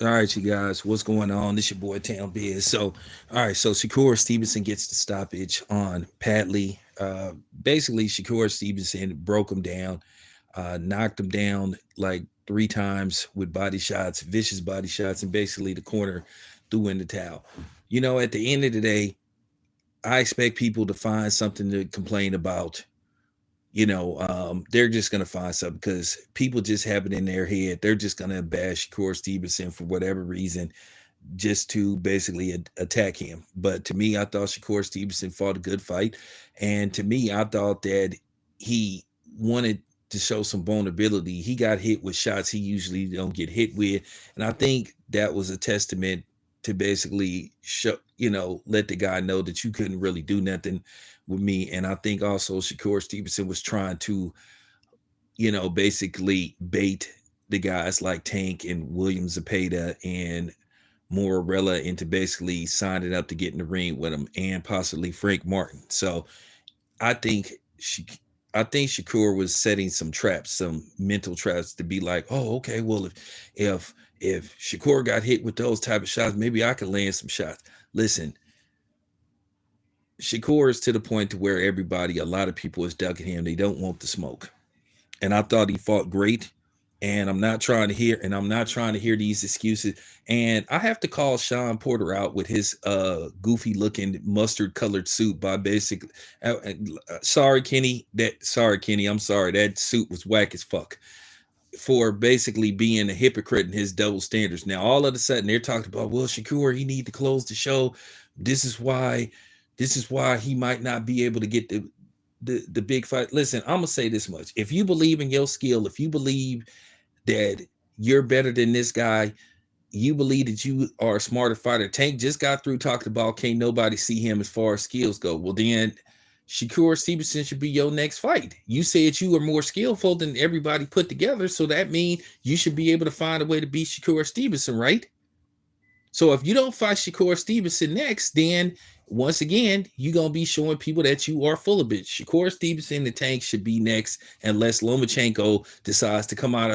All right, you guys, what's going on? This your boy Town Biz. So Shakur Stevenson gets the stoppage on Padley. Basically, Shakur Stevenson broke him down, knocked him down like three times with body shots, vicious body shots, and basically the corner threw in the towel. At the end of the day, I expect people to find something to complain about. They're just gonna find something because people just have it in their head. They're just gonna bash Shakur Stevenson for whatever reason, just to basically attack him. But to me, I thought Shakur Stevenson fought a good fight, and to me, I thought that he wanted to show some vulnerability. He got hit with shots he usually don't get hit with, and I think that was a testament to basically show, let the guy know that you couldn't really do nothing with me. And I think also Shakur Stevenson was trying to, basically bait the guys like Tank and William Zepeda and Morella into basically signing up to get in the ring with him and possibly Frank Martin. So I think she I think Shakur was setting some traps, some mental traps to be like, oh, okay, well if Shakur got hit with those type of shots, maybe I could land some shots. Listen, Shakur is to the point to where everybody, a lot of people is ducking him. They don't want the smoke. And I thought he fought great. I'm not trying to hear these excuses. And I have to call Sean Porter out with his goofy looking mustard colored suit by basic sorry Kenny, I'm sorry. That suit was whack as fuck for basically being a hypocrite in his double standards. Now all of a sudden they're talking about, well, Shakur, he need to close the show. This is why he might not be able to get the big fight. Listen, I'm gonna say this much. If you believe in your skill, if you believe that you're better than this guy, you believe that you are a smarter fighter. Tank just got through talking about can't nobody see him as far as skills go. Well, then Shakur Stevenson should be your next fight. You said you are more skillful than everybody put together, so that means you should be able to find a way to beat Shakur Stevenson, right? So if you don't fight Shakur Stevenson next, then once again, you're going to be showing people that you are full of it. Shakur Stevenson, the Tank, should be next unless Lomachenko decides to come out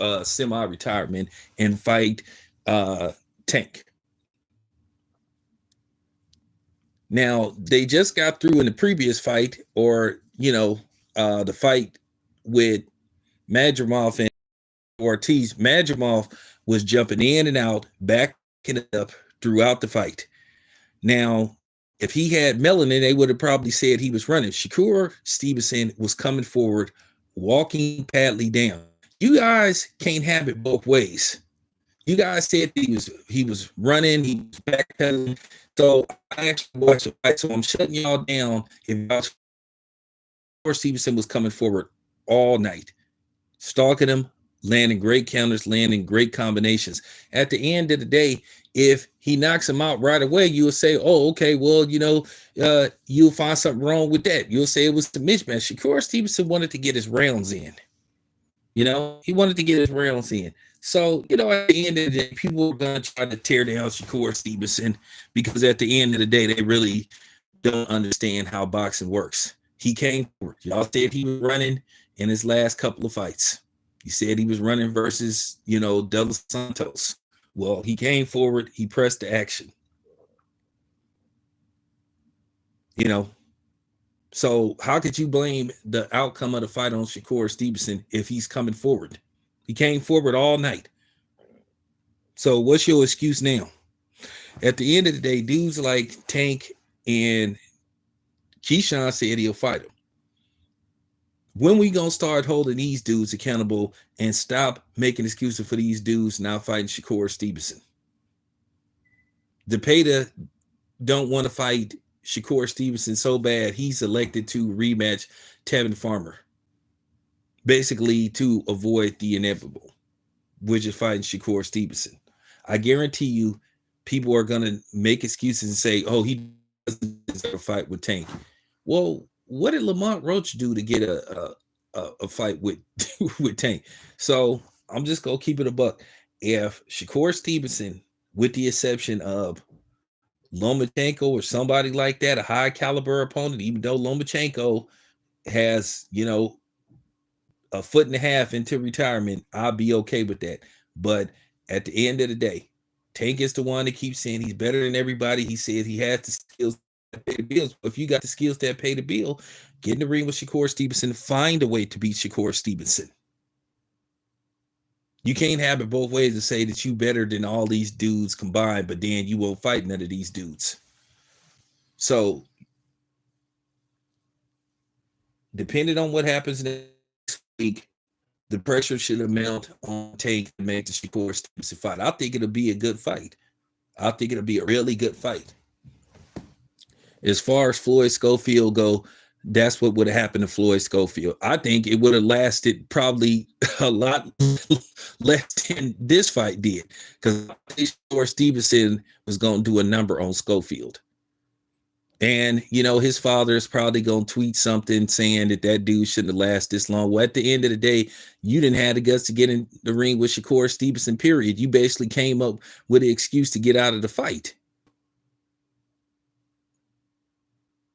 of semi-retirement and fight Tank. Now, they just got through in the previous fight, or, the fight with Madrimov and Ortiz. Madrimov was jumping in and out, backing up throughout the fight. Now, if he had melanin, they would have probably said he was running. Shakur Stevenson was coming forward, walking Padley down. You guys can't have it both ways. You guys said he was running, he was backpedaling. So I actually watched the fight. So I'm shutting y'all down. If y'all Stevenson was coming forward all night, stalking him, landing great counters, landing great combinations. At the end of the day, if he knocks him out right away, you'll say, oh, okay, well, you'll find something wrong with that. You'll say it was the mismatch. Shakur Stevenson wanted to get his rounds in. He wanted to get his rounds in. So, at the end of the day, people are going to try to tear down Shakur Stevenson because at the end of the day, they really don't understand how boxing works. He came forward. Y'all said he was running in his last couple of fights. He said he was running versus, Douglas Santos. Well, he came forward. He pressed the action. So how could you blame the outcome of the fight on Shakur Stevenson if he's coming forward? He came forward all night. So what's your excuse now? At the end of the day, dudes like Tank and Keyshawn said he'll fight him. When we gonna start holding these dudes accountable and stop making excuses for these dudes not fighting Shakur Stevenson? Zepeda don't want to fight Shakur Stevenson so bad he's elected to rematch Tevin Farmer, basically to avoid the inevitable, which is fighting Shakur Stevenson. I guarantee you, people are gonna make excuses and say, "Oh, he doesn't deserve a fight with Tank." Well, what did Lamont Roach do to get a fight with with Tank? So I'm just gonna keep it a buck. If Shakur Stevenson, with the exception of Lomachenko or somebody like that, a high caliber opponent, even though Lomachenko has, a foot and a half into retirement, I'll be okay with that. But At the end of the day, Tank is the one that keeps saying he's better than everybody. He says he has the skills to pay the bills. If you got the skills that pay the bill, get in the ring with Shakur Stevenson. Find a way to beat Shakur Stevenson. You can't have it both ways and say that you better than all these dudes combined, but then you won't fight none of these dudes. So, depending on what happens next week, the pressure should amount on Tank to make the Shakur Stevenson fight. I think it'll be a good fight. I think it'll be a really good fight. As far as Floyd Schofield go, that's what would have happened to Floyd Schofield. I think it would have lasted probably a lot less than this fight did, because I think Shakur Stevenson was going to do a number on Schofield. And, you know, his father is probably going to tweet something saying that that dude shouldn't have lasted this long. Well, at the end of the day, you didn't have the guts to get in the ring with Shakur Stevenson, period. You basically came up with an excuse to get out of the fight.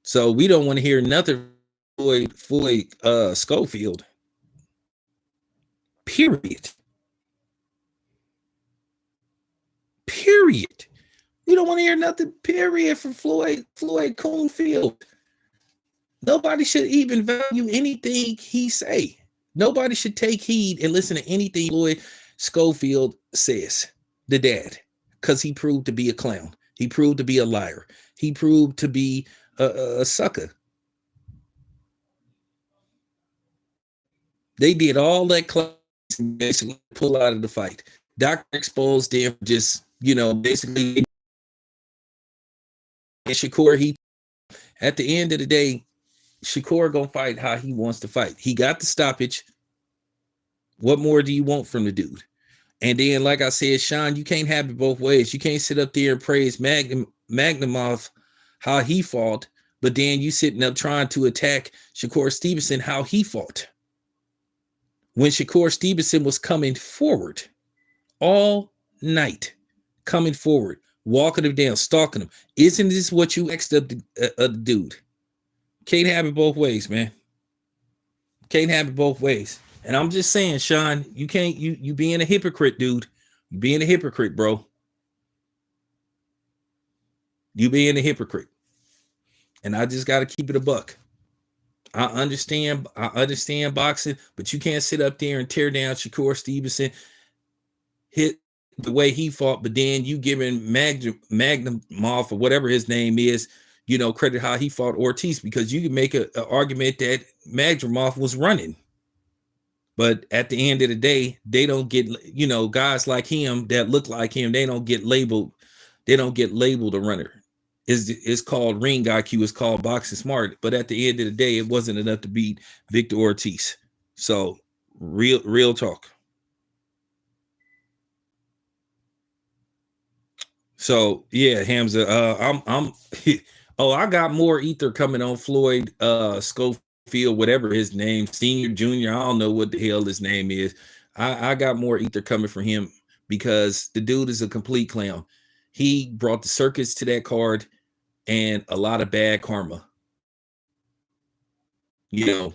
So we don't want to hear nothing Floyd Schofield. Period. Period. We don't want to hear nothing, period, from Floyd Coonfield. Nobody should even value anything he say. Nobody should take heed and listen to anything Floyd Schofield says, the dad, because he proved to be a clown. He proved to be a liar. He proved to be a sucker. They did all that class and basically pull out of the fight. Doctor exposed them, just, you know, basically. And Shakur, at the end of the day, Shakur gonna fight how he wants to fight. He got the stoppage. What more do you want from the dude? And then, like I said, Sean, you can't have it both ways. You can't sit up there and praise Magnumov how he fought, but then you sitting up trying to attack Shakur Stevenson how he fought. When Shakur Stevenson was coming forward all night, coming forward, walking him down, stalking him. Isn't this what you asked of the dude? Can't have it both ways, man. Can't have it both ways. And I'm just saying, Sean, you can't, you being a hypocrite, dude. You being a hypocrite, bro. You being a hypocrite. And I just got to keep it a buck. I understand boxing, but you can't sit up there and tear down Shakur Stevenson, hit the way he fought, but then you giving Magnumov or whatever his name is, you know, credit how he fought Ortiz, because you can make an argument that Magnumov was running. But at the end of the day, they don't get, you know, guys like him that look like him, they don't get labeled a runner. It's called ring IQ, it's called boxing smart. But at the end of the day, it wasn't enough to beat Victor Ortiz. So real talk. So yeah, Hamza, I'm I got more ether coming on Floyd Schofield, whatever his name, senior, junior, I don't know what the hell his name is. I got more ether coming from him because the dude is a complete clown. He brought the circus to that card and a lot of bad karma, you know,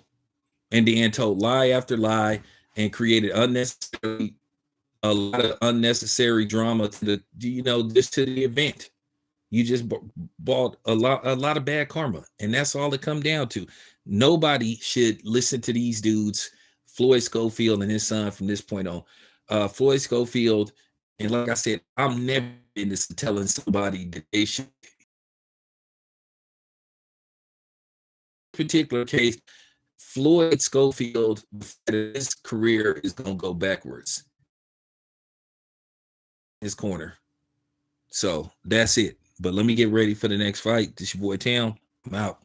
and then told lie after lie and created a lot of unnecessary drama to the, you know, just to the event. You just bought a lot of bad karma, and that's all it come down to. Nobody should listen to these dudes, Floyd Schofield and his son, from this point on. Floyd Schofield, and like I said, I'm never in this telling somebody that they should. Particular case, Floyd Schofield, his career is gonna go backwards. His corner. So that's it. But let me get ready for the next fight. This your boy Tam. I'm out.